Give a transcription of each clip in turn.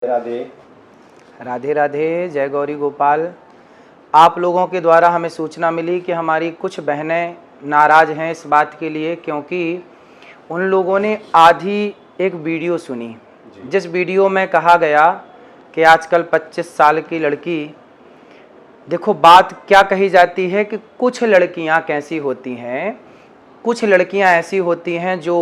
राधे राधे राधे। जय गौरी गोपाल। आप लोगों के द्वारा हमें सूचना मिली कि हमारी कुछ बहनें नाराज़ हैं इस बात के लिए, क्योंकि उन लोगों ने आधी एक वीडियो सुनी जिस वीडियो में कहा गया कि आजकल 25 साल की लड़की, देखो बात क्या कही जाती है कि कुछ लड़कियां कैसी होती हैं, कुछ लड़कियां ऐसी होती हैं जो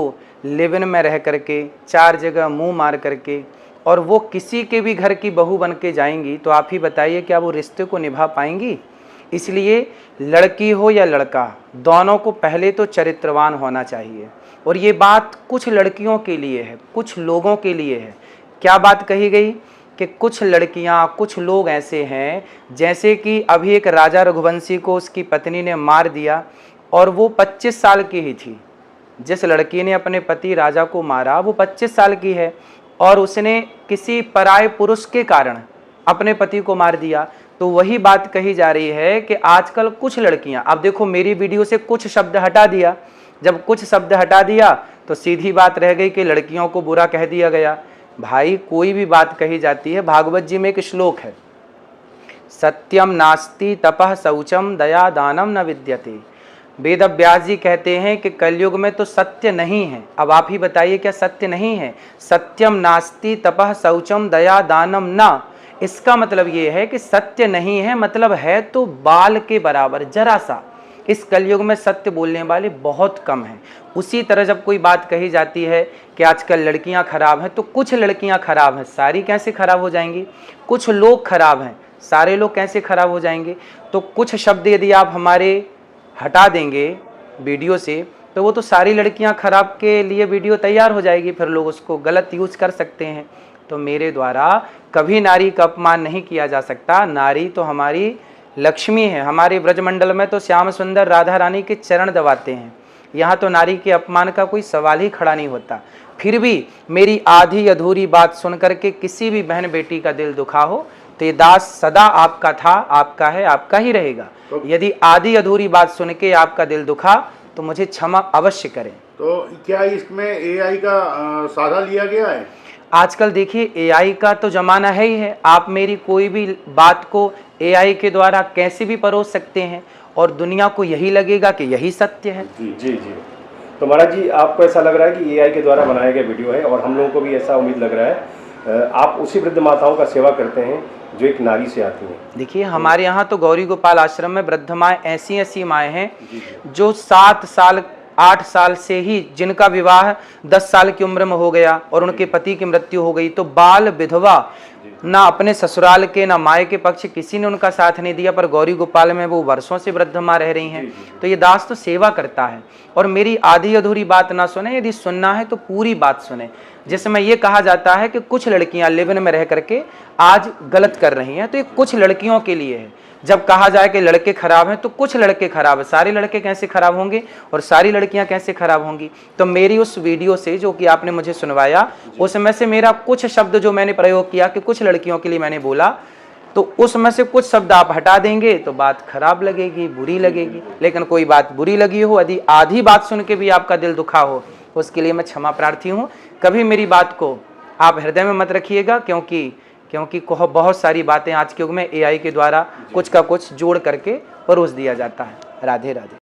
लिव इन में रह करके 4 जगह मुंह मार करके और वो किसी के भी घर की बहू बन के जाएंगी, तो आप ही बताइए क्या वो रिश्ते को निभा पाएंगी। इसलिए लड़की हो या लड़का, दोनों को पहले तो चरित्रवान होना चाहिए। और ये बात कुछ लड़कियों के लिए है, कुछ लोगों के लिए है। क्या बात कही गई कि कुछ लड़कियां, कुछ लोग ऐसे हैं, जैसे कि अभी एक राजा रघुवंशी को उसकी पत्नी ने मार दिया और वो 25 साल की ही थी। जिस लड़की ने अपने पति राजा को मारा वो 25 साल की है और उसने किसी पराये पुरुष के कारण अपने पति को मार दिया। तो वही बात कही जा रही है कि आजकल कुछ लड़कियां, अब देखो मेरी वीडियो से कुछ शब्द हटा दिया, जब कुछ शब्द हटा दिया तो सीधी बात रह गई कि लड़कियों को बुरा कह दिया गया। भाई कोई भी बात कही जाती है, भागवत जी में एक श्लोक है, सत्यम नास्ति तपः शौचम दया दानम न विद्यते। वेद व्यास जी कहते हैं कि कलयुग में तो सत्य नहीं है। अब आप ही बताइए क्या सत्य नहीं है? सत्यम नास्ति तपः शौचम दया दानम न, इसका मतलब ये है कि सत्य नहीं है, मतलब है तो बाल के बराबर, जरा सा। इस कलयुग में सत्य बोलने वाले बहुत कम हैं। उसी तरह जब कोई बात कही जाती है कि आजकल लड़कियां खराब हैं, तो कुछ लड़कियां खराब हैं, सारी कैसे खराब हो जाएंगी? कुछ लोग खराब हैं, सारे लोग कैसे खराब हो जाएंगे? तो कुछ शब्द यदि आप हमारे हटा देंगे वीडियो से, तो वो तो सारी लड़कियां खराब के लिए वीडियो तैयार हो जाएगी, फिर लोग उसको गलत यूज कर सकते हैं। तो मेरे द्वारा कभी नारी का अपमान नहीं किया जा सकता। नारी तो हमारी लक्ष्मी है। हमारे ब्रजमंडल में तो श्याम सुंदर राधा रानी के चरण दबाते हैं, यहाँ तो नारी के अपमान का कोई सवाल ही खड़ा नहीं होता। फिर भी मेरी आधी अधूरी बात सुन करके किसी भी बहन बेटी का दिल दुखा हो तो ये दास सदा आपका था, आपका है, आपका ही रहेगा। तो यदि आधी अधूरी बात सुन के आपका दिल दुखा तो मुझे क्षमा अवश्य करें। तो क्या इसमें एआई का सहारा लिया गया है? आजकल देखिए एआई का तो जमाना है ही है। आप मेरी कोई भी बात को एआई के द्वारा कैसे भी परोस सकते हैं और दुनिया को यही लगेगा कि यही सत्य है। जी जी जी। तो महाराज जी, आपको ऐसा लग रहा है कि एआई के द्वारा बनाया गया वीडियो है, और हम लोगों को भी ऐसा उम्मीद लग रहा है आप उसी वृद्ध माताओं का सेवा करते हैं जो एक नारी से आती हैं। देखिए हमारे यहाँ तो गौरी गोपाल आश्रम में वृद्ध माएँ ऐसी ऐसी माएँ हैं जो 7 साल 8 साल से ही, जिनका विवाह 10 साल की उम्र में हो गया और उनके पति की मृत्यु हो गई, तो बाल विधवा, ना अपने ससुराल के ना माए के पक्ष किसी ने उनका साथ नहीं दिया, पर गौरी गोपाल में वो वर्षों से वृद्ध माँ रह रही हैं। तो ये दास तो सेवा करता है और मेरी आधी अधूरी बात ना सुने, यदि सुनना है तो पूरी बात सुने। जिसमें ये कहा जाता है कि कुछ लड़कियां लिव इन में रह करके आज गलत कर रही हैं, तो ये कुछ लड़कियों के लिए है। जब कहा जाए कि लड़के खराब हैं तो कुछ लड़के खराब हैं, सारे लड़के कैसे खराब होंगे और सारी लड़कियां कैसे खराब होंगी? तो मेरी उस वीडियो से जो कि आपने मुझे सुनवाया, उसमें से मेरा कुछ शब्द जो मैंने प्रयोग किया कि कुछ लड़कियों के लिए मैंने बोला, तो उसमें से कुछ शब्द आप हटा देंगे तो बात खराब लगेगी, बुरी लगेगी। लेकिन कोई बात बुरी लगी हो, यदि आधी बात सुन के भी आपका दिल दुखा हो, उसके लिए मैं क्षमा प्रार्थी हूँ। कभी मेरी बात को आप हृदय में मत रखिएगा, क्योंकि बहुत सारी बातें आज के युग में एआई के द्वारा कुछ का कुछ जोड़ करके परोस दिया जाता है। राधे राधे।